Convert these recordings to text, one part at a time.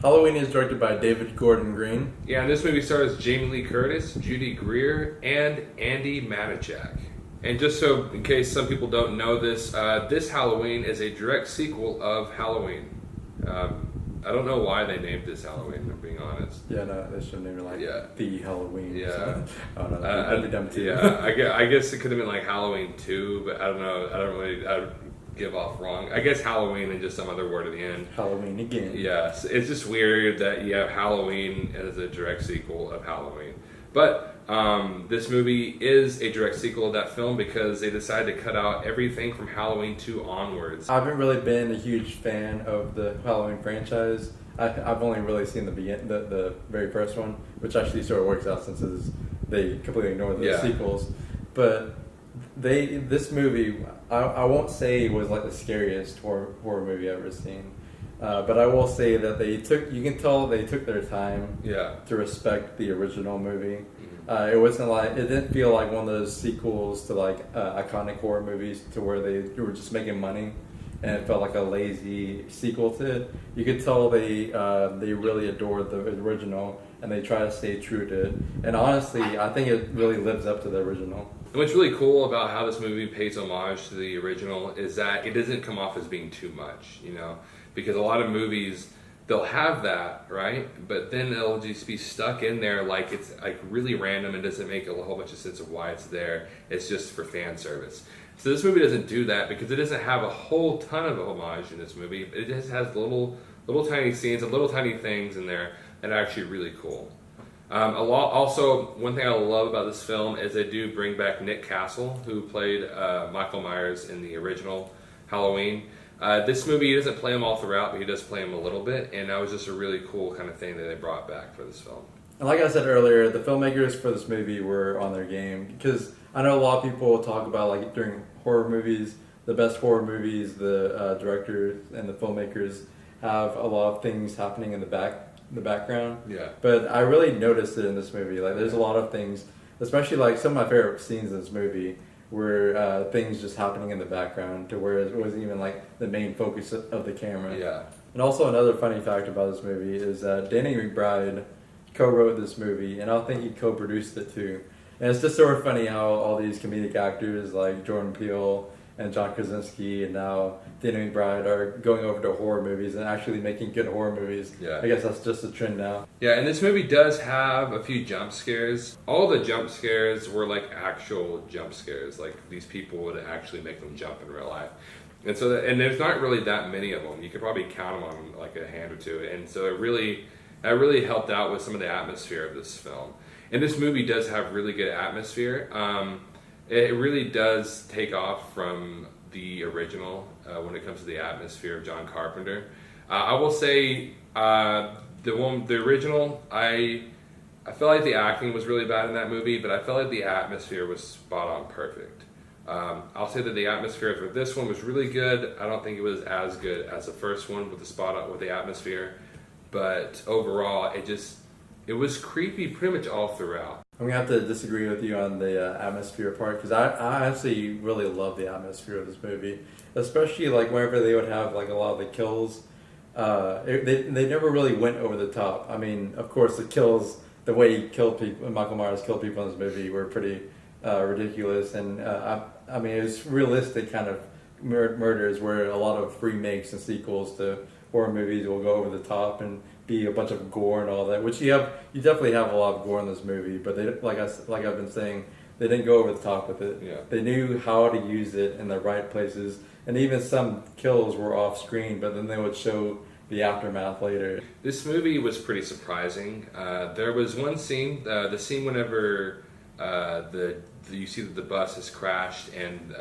Halloween is directed by David Gordon Green. Yeah, and this movie stars Jamie Lee Curtis, Judy Greer, and Andy Manichak. And just so, in case some people don't know this, this Halloween is a direct sequel of Halloween. I don't know why they named this Halloween, if I'm being honest. Yeah, no, they should name it like The Halloween. Yeah. So, I don't know, that'd be dumb too. Yeah, I guess it could have been like Halloween 2, but I don't know. I would give off wrong. I guess Halloween and just some other word at the end. Halloween again. Yes, it's just weird that you have Halloween as a direct sequel of Halloween. But this movie is a direct sequel of that film because they decided to cut out everything from Halloween 2 onwards. I haven't really been a huge fan of the Halloween franchise. I've only really seen the very first one, which actually sort of works out since they completely ignore the sequels. But this movie, I won't say was like the scariest horror movie I've ever seen. But I will say that you can tell they took their time to respect the original movie. It wasn't like, it didn't feel like one of those sequels to like iconic horror movies to where they were just making money, and it felt like a lazy sequel to it. You could tell they really adored the original, and they try to stay true to it. And honestly, I think it really lives up to the original. And what's really cool about how this movie pays homage to the original is that it doesn't come off as being too much, because a lot of movies, they'll have that, right? But then it'll just be stuck in there like it's like really random and doesn't make a whole bunch of sense of why it's there. It's just for fan service. So this movie doesn't do that because it doesn't have a whole ton of homage in this movie. It just has little tiny scenes and little tiny things in there that are actually really cool. Also, one thing I love about this film is they do bring back Nick Castle, who played Michael Myers in the original Halloween. This movie, he doesn't play him all throughout, but he does play him a little bit, and that was just a really cool kind of thing that they brought back for this film. And like I said earlier, the filmmakers for this movie were on their game, because I know a lot of people talk about, like, during horror movies, the best horror movies, the directors and the filmmakers have a lot of things happening in the background. Yeah. But I really noticed it in this movie. Like, there's a lot of things, especially like some of my favorite scenes in this movie were things just happening in the background to where it wasn't even like the main focus of the camera. Yeah. And also another funny fact about this movie is that Danny McBride co-wrote this movie, and I think he co-produced it too. And it's just sort of funny how all these comedic actors like Jordan Peele and John Krasinski and now Danny McBride are going over to horror movies and actually making good horror movies. Yeah. I guess that's just a trend now. Yeah, and this movie does have a few jump scares. All the jump scares were like actual jump scares. Like these people would actually make them jump in real life. And so, and there's not really that many of them. You could probably count them on like a hand or two. And so that really helped out with some of the atmosphere of this film. And this movie does have really good atmosphere. It really does take off from the original when it comes to the atmosphere of John Carpenter. I will say the original, I felt like the acting was really bad in that movie, but I felt like the atmosphere was spot on perfect. I'll say that the atmosphere for this one was really good. I don't think it was as good as the first one with the atmosphere, but overall it was creepy pretty much all throughout. I'm going to have to disagree with you on the atmosphere part, because I actually really love the atmosphere of this movie, especially like whenever they would have like a lot of the kills. They never really went over the top. I mean, of course, the kills, the way he killed people, Michael Myers killed people in this movie were pretty ridiculous, and I mean, it was realistic kind of murders where a lot of remakes and sequels to horror movies will go over the top and be a bunch of gore and all that, which you definitely have a lot of gore in this movie, but they, like I've been saying, they didn't go over the top with it. Yeah. They knew how to use it in the right places, and even some kills were off screen, but then they would show the aftermath later. This movie was pretty surprising. There was one scene, the scene whenever you see that the bus has crashed and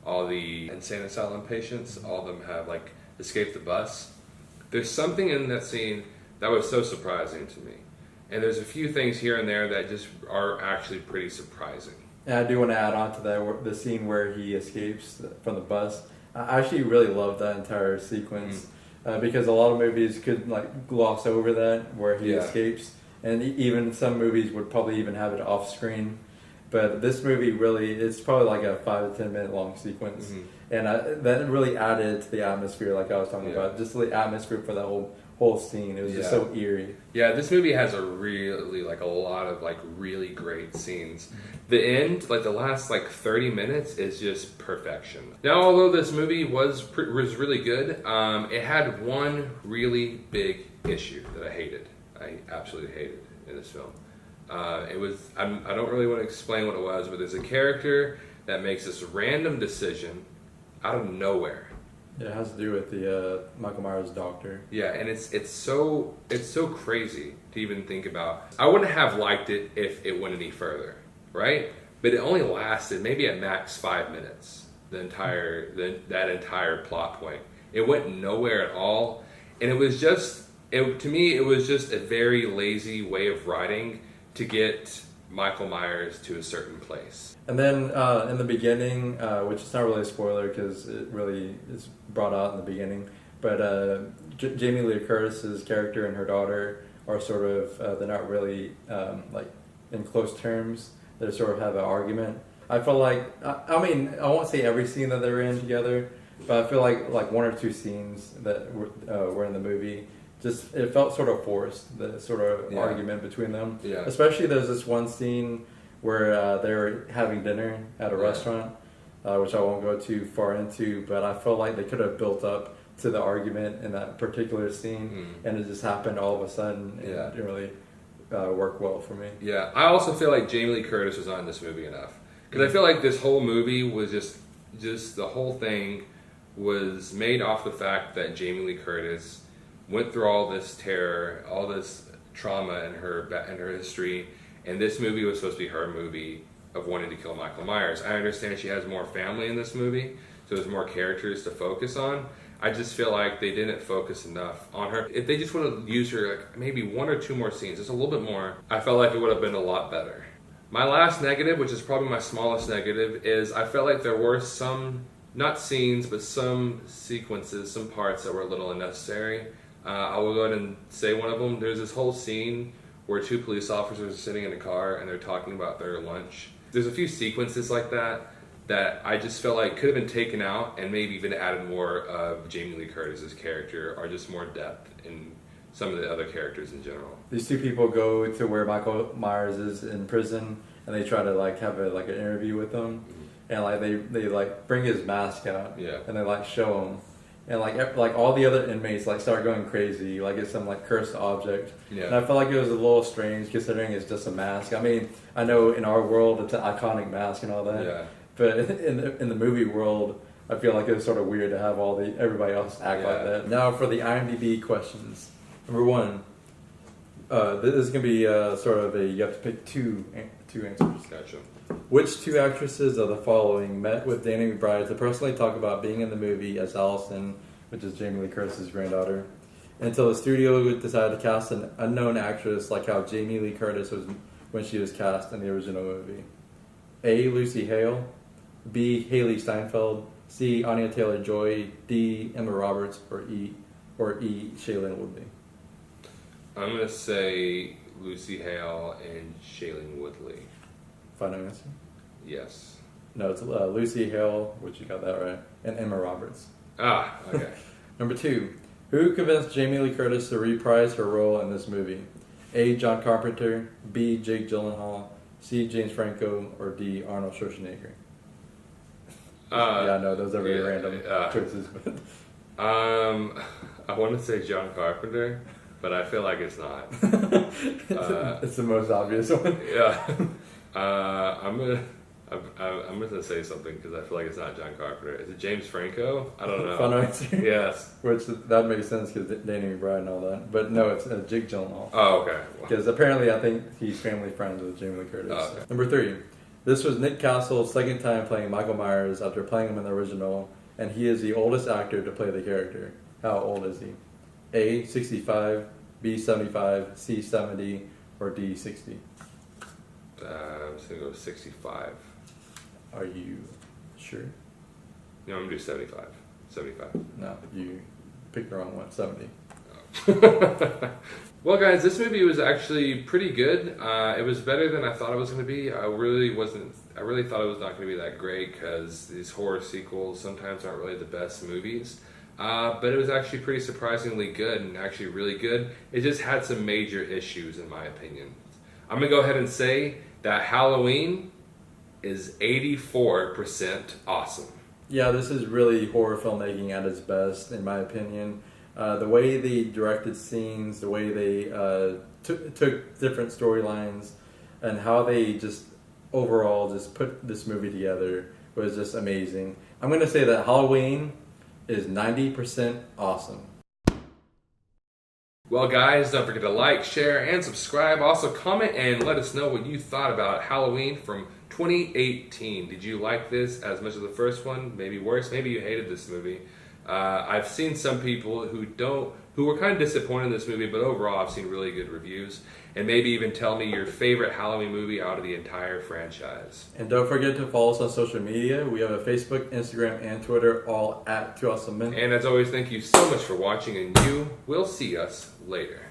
all the insane asylum patients, all of them have like escaped the bus. There's something in that scene that was so surprising to me. And there's a few things here and there that just are actually pretty surprising. And I do want to add on to that, the scene where he escapes from the bus. I actually really love that entire sequence because a lot of movies could like gloss over that where he escapes. And even some movies would probably even have it off screen. But this movie really, it's probably like a 5 to 10 minute long sequence. And that really added to the atmosphere like I was talking about. Just the atmosphere for the whole whole scene. It was just so eerie. Yeah, this movie has a lot of really great scenes. The end, the last 30 minutes is just perfection. Now, although this movie was really good, it had one really big issue that I hated. I absolutely hated in this film. I don't really want to explain what it was, but there's a character that makes this random decision out of nowhere. Yeah, it has to do with the Michael Myers doctor. Yeah, and it's so crazy to even think about. I wouldn't have liked it if it went any further, right? But it only lasted maybe at max 5 minutes. That entire plot point. It went nowhere at all, and it was just to me it was just a very lazy way of writing to get Michael Myers to a certain place. And then in the beginning, which is not really a spoiler because it really is brought out in the beginning, but Jamie Lee Curtis's character and her daughter are sort of, they're not really in close terms. They sort of have an argument. I feel like, I won't say every scene that they're in together, but I feel like one or two scenes that were in the movie, just it felt sort of forced, the sort of argument between them. Yeah. Especially there's this one scene where they're having dinner at a restaurant, which I won't go too far into, but I feel like they could have built up to the argument in that particular scene, and it just happened all of a sudden, and it didn't really work well for me. Yeah, I also feel like Jamie Lee Curtis was not in this movie enough. Because I feel like this whole movie was just the whole thing was made off the fact that Jamie Lee Curtis went through all this terror, all this trauma in her history, and this movie was supposed to be her movie of wanting to kill Michael Myers. I understand she has more family in this movie, so there's more characters to focus on. I just feel like they didn't focus enough on her. If they just would have used her maybe one or two more scenes, just a little bit more, I felt like it would have been a lot better. My last negative, which is probably my smallest negative, is I felt like there were some, not scenes, but some sequences, some parts that were a little unnecessary. I will go ahead and say one of them. There's this whole scene where two police officers are sitting in a car and they're talking about their lunch. There's a few sequences like that I just felt like could have been taken out and maybe even added more of Jamie Lee Curtis's character or just more depth in some of the other characters in general. These two people go to where Michael Myers is in prison and they try to have an interview with him, and they bring his mask out, and they show him. And all the other inmates start going crazy, it's some cursed object. Yeah. And I felt like it was a little strange considering it's just a mask. I know in our world it's an iconic mask and all that. Yeah. But in the movie world, I feel like it was sort of weird to have everybody else act like that. Now for the IMDb questions. Number one, this is gonna be you have to pick two answers. Gotcha. Which two actresses of the following met with Danny McBride to personally talk about being in the movie as Allison, which is Jamie Lee Curtis's granddaughter, until the studio decided to cast an unknown actress like how Jamie Lee Curtis was when she was cast in the original movie? A. Lucy Hale, B. Haley Steinfeld, C. Anya Taylor-Joy, D. Emma Roberts, or E. Shailene Woodley. I'm gonna say Lucy Hale and Shailene Woodley. Final answer? Yes. No, it's Lucy Hale, which you got that right, and Emma Roberts. Ah, okay. Number two, who convinced Jamie Lee Curtis to reprise her role in this movie? A. John Carpenter, B. Jake Gyllenhaal, C. James Franco, or D. Arnold Schwarzenegger? Yeah, no, those are really random choices. But I want to say John Carpenter, but I feel like it's not. It's the most obvious one. Yeah. I'm gonna say something because I feel like it's not John Carpenter. Is it James Franco? I don't know. Fun answer. Yes. Which that makes sense because Danny McBride and all that. But no, it's Jake Gyllenhaal. Oh, okay. Because apparently I think he's family friends with Jamie Lee Curtis. Oh, okay. Number three, this was Nick Castle's second time playing Michael Myers after playing him in the original, and he is the oldest actor to play the character. How old is he? A. 65, B. 75, C. 70, or D. 60? I'm just gonna go 65. Are you sure? No, I'm gonna do 75. 75. No, you picked the wrong one. 70. Well, guys, this movie was actually pretty good. It was better than I thought it was going to be. I really thought it was not going to be that great because these horror sequels sometimes aren't really the best movies. but it was actually pretty surprisingly good and actually really good. It just had some major issues in my opinion. I'm going to go ahead and say that Halloween is 84% awesome. Yeah, this is really horror filmmaking at its best, in my opinion. The way they directed scenes, the way they took different storylines, and how they just overall just put this movie together was just amazing. I'm going to say that Halloween is 90% awesome. Well, guys, don't forget to like, share, and subscribe. Also, comment and let us know what you thought about Halloween from 2018. Did you like this as much as the first one? Maybe worse. Maybe you hated this movie. I've seen some people who were kind of disappointed in this movie, but overall I've seen really good reviews. And maybe even tell me your favorite Halloween movie out of the entire franchise. And don't forget to follow us on social media. We have a Facebook, Instagram, and Twitter, all at 2 Awesome Men. And as always, thank you so much for watching, and we'll see us later.